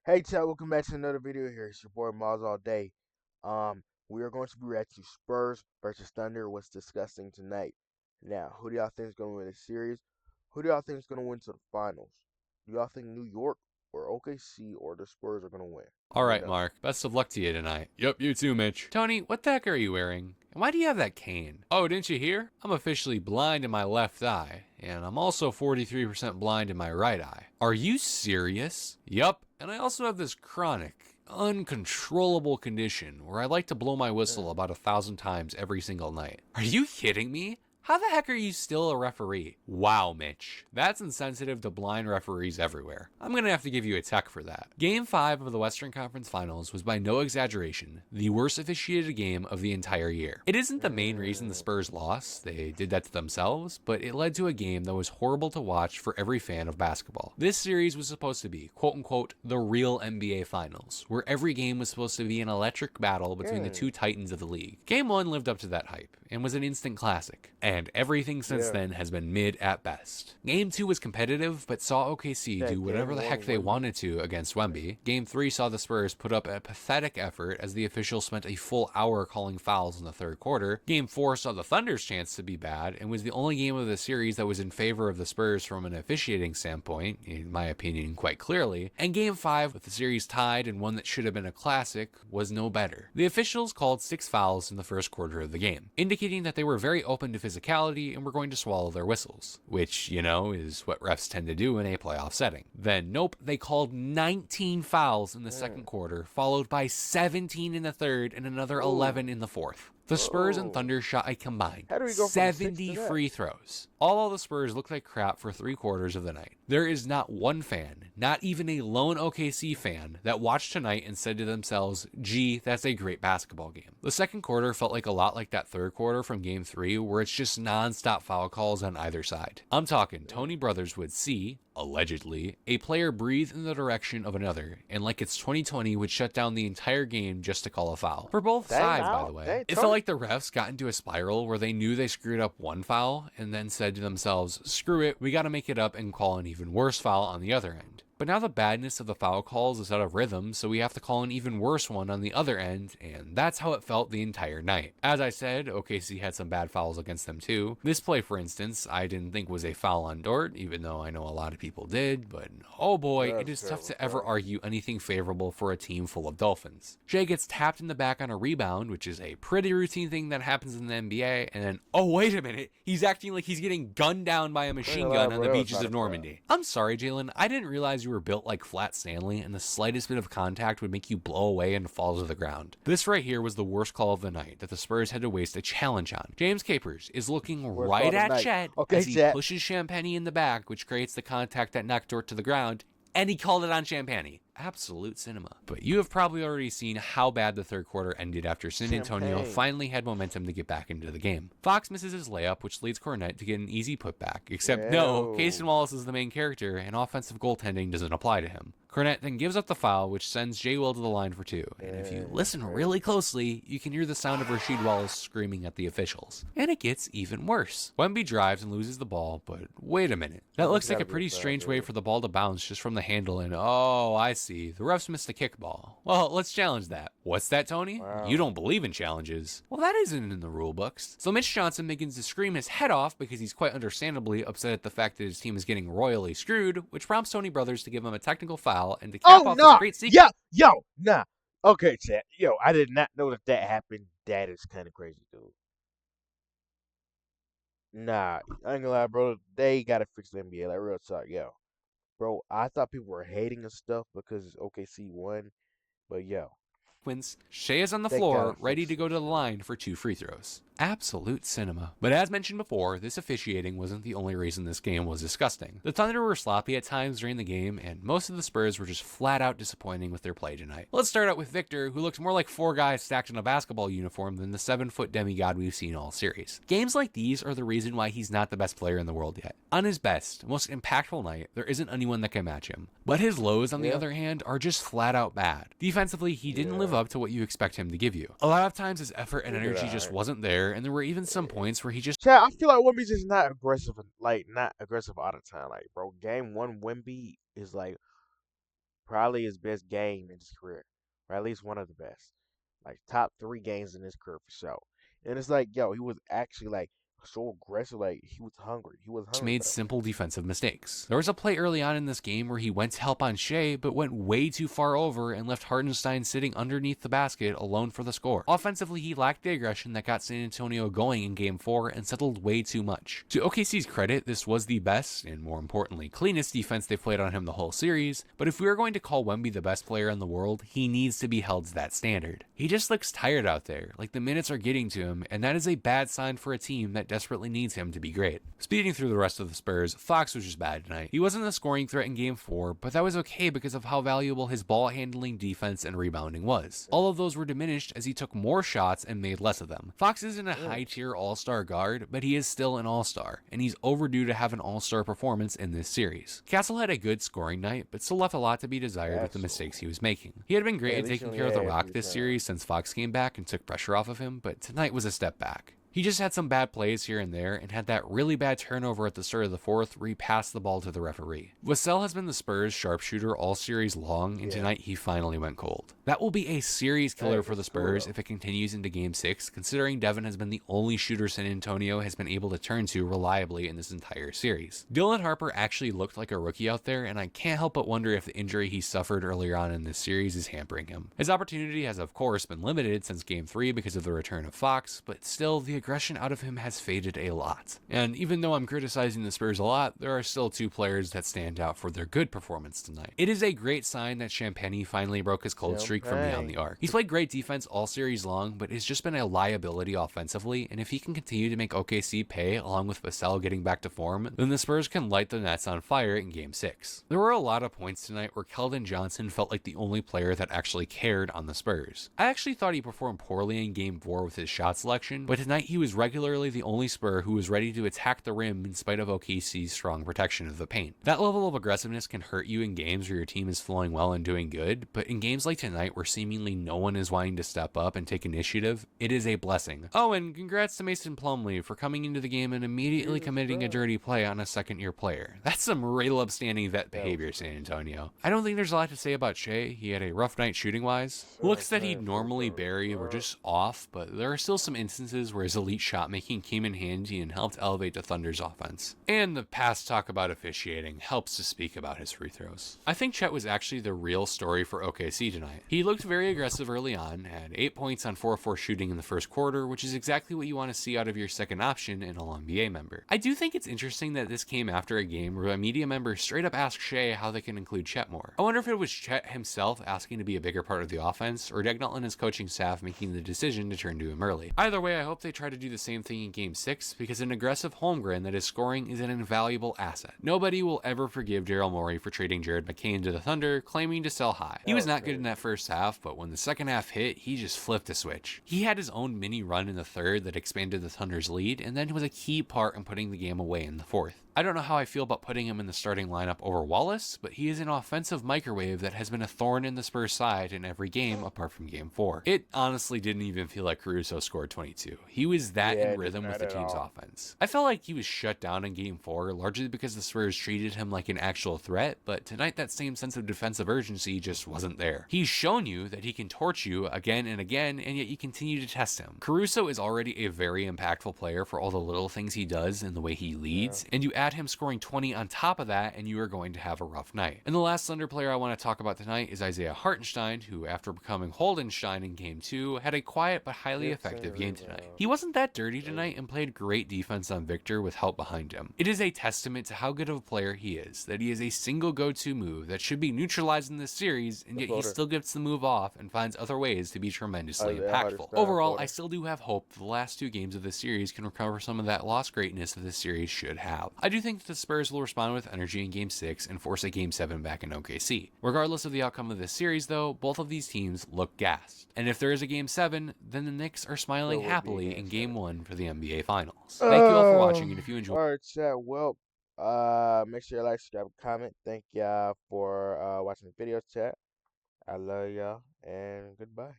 Hey chat, welcome back to another video here. It's your boy MylesAllDay. We are going to be reacting to Spurs versus Thunder. What's disgusting tonight? Now, who do y'all think is going to win this series? Who do y'all think is going to win to the finals? Do y'all think New York or OKC or the Spurs are going to win? All Let me right, know. Mark. Best of luck to you tonight. Yep, you too, Mitch. Tony, what the heck are you wearing? And why do you have that cane? Oh, didn't you hear? I'm officially blind in my left eye, and I'm also 43% blind in my right eye. Are you serious? Yup, and I also have this chronic, uncontrollable condition where I like to blow my whistle about 1,000 times every single night. Are you kidding me? How the heck are you still a referee? Wow, Mitch. That's insensitive to blind referees everywhere. I'm gonna have to give you a tech for that. Game 5 of the Western Conference Finals was by no exaggeration the worst officiated game of the entire year. It isn't the main reason the Spurs lost, they did that to themselves, but it led to a game that was horrible to watch for every fan of basketball. This series was supposed to be, quote unquote, the real NBA Finals, where every game was supposed to be an electric battle between the two titans of the league. Game 1 lived up to that hype, and was an instant classic. And everything since then has been mid at best. Game 2 was competitive, but saw OKC do whatever the heck they wanted to against Wemby. Game 3 saw the Spurs put up a pathetic effort as the officials spent a full hour calling fouls in the third quarter. Game 4 saw the Thunder's chance to be bad, and was the only game of the series that was in favor of the Spurs from an officiating standpoint, in my opinion quite clearly. And Game 5, with the series tied and one that should have been a classic, was no better. The officials called 6 fouls in the first quarter of the game, indicating that they were very open to physicality and were going to swallow their whistles, which, you know, is what refs tend to do in a playoff setting. Then, nope, they called 19 fouls in the second quarter, followed by 17 in the third and another 11 in the fourth. The Spurs and Thunder shot a combined 70 free throws. All of the Spurs looked like crap for 3 quarters of the night. There is not one fan, not even a lone OKC fan, that watched tonight and said to themselves, gee, that's a great basketball game. The second quarter felt like a lot like that third quarter from Game 3, where it's just non-stop foul calls on either side. I'm talking Tony Brothers would see, allegedly, a player breathe in the direction of another, and like it's 2020 would shut down the entire game just to call a foul. For both sides, by the way. It felt like the refs got into a spiral where they knew they screwed up one foul and then said to themselves, screw it, we gotta make it up and call an even worse foul on the other end. But now the badness of the foul calls is out of rhythm, so we have to call an even worse one on the other end, and that's how it felt the entire night. As I said, OKC had some bad fouls against them too. This play, for instance, I didn't think was a foul on Dort, even though I know a lot of people did, but oh boy, it is tough to ever argue anything favorable for a team full of Dolphins. Shea gets tapped in the back on a rebound, which is a pretty routine thing that happens in the NBA, and then, oh wait a minute, he's acting like he's getting gunned down by a machine gun on the beaches of Normandy. I'm sorry, Jalen, I didn't realize you were built like Flat Stanley, and the slightest bit of contact would make you blow away and fall to the ground. This right here was the worst call of the night that the Spurs had to waste a challenge on. James Capers is looking right at Chet as he pushes Champagny in the back, which creates the contact that knocked Dort to the ground, and he called it on Champagny. Absolute cinema. But you have probably already seen how bad the third quarter ended after San Antonio finally had momentum to get back into the game. Fox misses his layup, which leads Cornette to get an easy putback, except no, Casey Wallace is the main character, and offensive goaltending doesn't apply to him. Cornette then gives up the foul, which sends Jay Will to the line for 2. And if you listen really closely, you can hear the sound of Rasheed Wallace screaming at the officials. And it gets even worse. Wemby drives and loses the ball, but wait a minute. That looks like a pretty strange way for the ball to bounce just from the handle, and oh, I see. The refs missed a kickball. Well, let's challenge that. What's that, Tony? You don't believe in challenges. Well, that isn't in the rule books. So Mitch Johnson begins to scream his head off because he's quite understandably upset at the fact that his team is getting royally screwed, which prompts Tony Brothers to give him a technical foul and to cap off this great sequence. Okay, chat. Yo, I did not know that happened. That is kind of crazy, dude. Nah, I ain't gonna lie, bro. They gotta fix the NBA. Like, real talk, yo. Bro, I thought people were hating and stuff because OKC won, but yo. Shea is on the floor, ready to go to the line for 2 free throws. Absolute cinema. But as mentioned before, this officiating wasn't the only reason this game was disgusting. The Thunder were sloppy at times during the game, and most of the Spurs were just flat out disappointing with their play tonight. Let's start out with Victor, who looks more like 4 guys stacked in a basketball uniform than the 7-foot demigod we've seen all series. Games like these are the reason why he's not the best player in the world yet. On his best, most impactful night, there isn't anyone that can match him. But his lows, on the other hand, are just flat out bad. Defensively, he didn't live up to what you expect him to give you. A lot of times his effort and energy just wasn't there, and there were even some points where he just... Chat, I feel like Wemby's just not aggressive, like, not aggressive all the time. Like, bro, game 1 Wemby is like probably his best game in his career, or at least one of the best. Like top 3 games in his career for sure. And it's like, yo, he was actually like so aggressive, like he was hungry. He was hungry Made for them. simple defensive mistakes. There was a play early on in this game where he went to help on Shea, but went way too far over and left Hartenstein sitting underneath the basket alone for the score. Offensively, he lacked the aggression that got San Antonio going in Game 4 and settled way too much. To OKC's credit, this was the best, and more importantly, cleanest defense they've played on him the whole series, but if we are going to call Wemby the best player in the world, he needs to be held to that standard. He just looks tired out there, like the minutes are getting to him, and that is a bad sign for a team that desperately needs him to be great. Speeding through the rest of the Spurs, Fox was just bad tonight. He wasn't a scoring threat in Game 4, but that was okay because of how valuable his ball handling, defense, and rebounding was. All of those were diminished as he took more shots and made less of them. Fox isn't a high-tier all-star guard, but he is still an all-star, and he's overdue to have an all-star performance in this series. Castle had a good scoring night, but still left a lot to be desired with the mistakes he was making. He had been great at taking care of the rock this series since Fox came back and took pressure off of him, but tonight was a step back. He just had some bad plays here and there and had that really bad turnover at the start of the fourth where he passed the ball to the referee. Vassell has been the Spurs' sharpshooter all series long, and tonight he finally went cold. That will be a series killer for the Spurs if it continues into Game 6, considering Devin has been the only shooter San Antonio has been able to turn to reliably in this entire series. Dylan Harper actually looked like a rookie out there, and I can't help but wonder if the injury he suffered earlier on in this series is hampering him. His opportunity has of course been limited since Game 3 because of the return of Fox, but still the aggression out of him has faded a lot. And even though I'm criticizing the Spurs a lot, there are still 2 players that stand out for their good performance tonight. It is a great sign that Champagnie finally broke his cold streak from beyond the arc. He's played great defense all series long, but it's just been a liability offensively, and if he can continue to make OKC pay along with Vassell getting back to form, then the Spurs can light the Nets on fire in Game 6. There were a lot of points tonight where Keldon Johnson felt like the only player that actually cared on the Spurs. I actually thought he performed poorly in Game 4 with his shot selection, but tonight he was regularly the only Spur who was ready to attack the rim in spite of OKC's strong protection of the paint. That level of aggressiveness can hurt you in games where your team is flowing well and doing good, but in games like tonight where seemingly no one is wanting to step up and take initiative, it is a blessing. Oh, and congrats to Mason Plumlee for coming into the game and immediately committing a dirty play on a second-year player. That's some real upstanding vet behavior, San Antonio. I don't think there's a lot to say about Shea. He had a rough night shooting-wise. Looks that he'd normally bury were just off, but there are still some instances where his elite shot-making came in handy and helped elevate the Thunder's offense. And the past talk about officiating helps to speak about his free throws. I think Chet was actually the real story for OKC tonight. He looked very aggressive early on, had 8 points on 4-4 shooting in the first quarter, which is exactly what you want to see out of your second option in All-NBA member. I do think it's interesting that this came after a game where a media member straight up asked Shea how they can include Chet more. I wonder if it was Chet himself asking to be a bigger part of the offense, or Dagnall and his coaching staff making the decision to turn to him early. Either way, I hope they try to do the same thing in Game 6, because an aggressive Holmgren that is scoring is an invaluable asset. Nobody will ever forgive Daryl Morey for trading Jared McCain to the Thunder, claiming to sell high. He was not good in that first half, but when the second half hit, he just flipped a switch. He had his own mini run in the third that expanded the Thunder's lead, and then was a key part in putting the game away in the fourth. I don't know how I feel about putting him in the starting lineup over Wallace, but he is an offensive microwave that has been a thorn in the Spurs' side in every game apart from Game 4. It honestly didn't even feel like Caruso scored 22. He was that in rhythm with the team's offense. I felt like he was shut down in Game 4, largely because the Spurs treated him like an actual threat, but tonight that same sense of defensive urgency just wasn't there. He's shown you that he can torch you again and again, and yet you continue to test him. Caruso is already a very impactful player for all the little things he does and the way he leads, and you add him scoring 20 on top of that, and you are going to have a rough night. And the last Thunder player I want to talk about tonight is Isaiah Hartenstein, who, after becoming Holdenstein in Game 2, had a quiet but highly effective game tonight. He wasn't that dirty tonight and played great defense on Victor with help behind him. It is a testament to how good of a player he is, that he is a single go-to move that should be neutralized in this series, and yet he still gets the move off and finds other ways to be tremendously impactful. Overall, I still do have hope the last 2 games of this series can recover some of that lost greatness that this series should have. I do think that the Spurs will respond with energy in Game 6 and force a Game 7 back in OKC. Regardless of the outcome of this series, though, both of these teams look gassed. And if there is a Game 7, then the Knicks are smiling happily in Game 1 for the NBA Finals. Thank you all for watching, and if you enjoyed... Alright, chat. Well, make sure you like, subscribe, and comment. Thank y'all for watching the video, chat. I love y'all, and goodbye.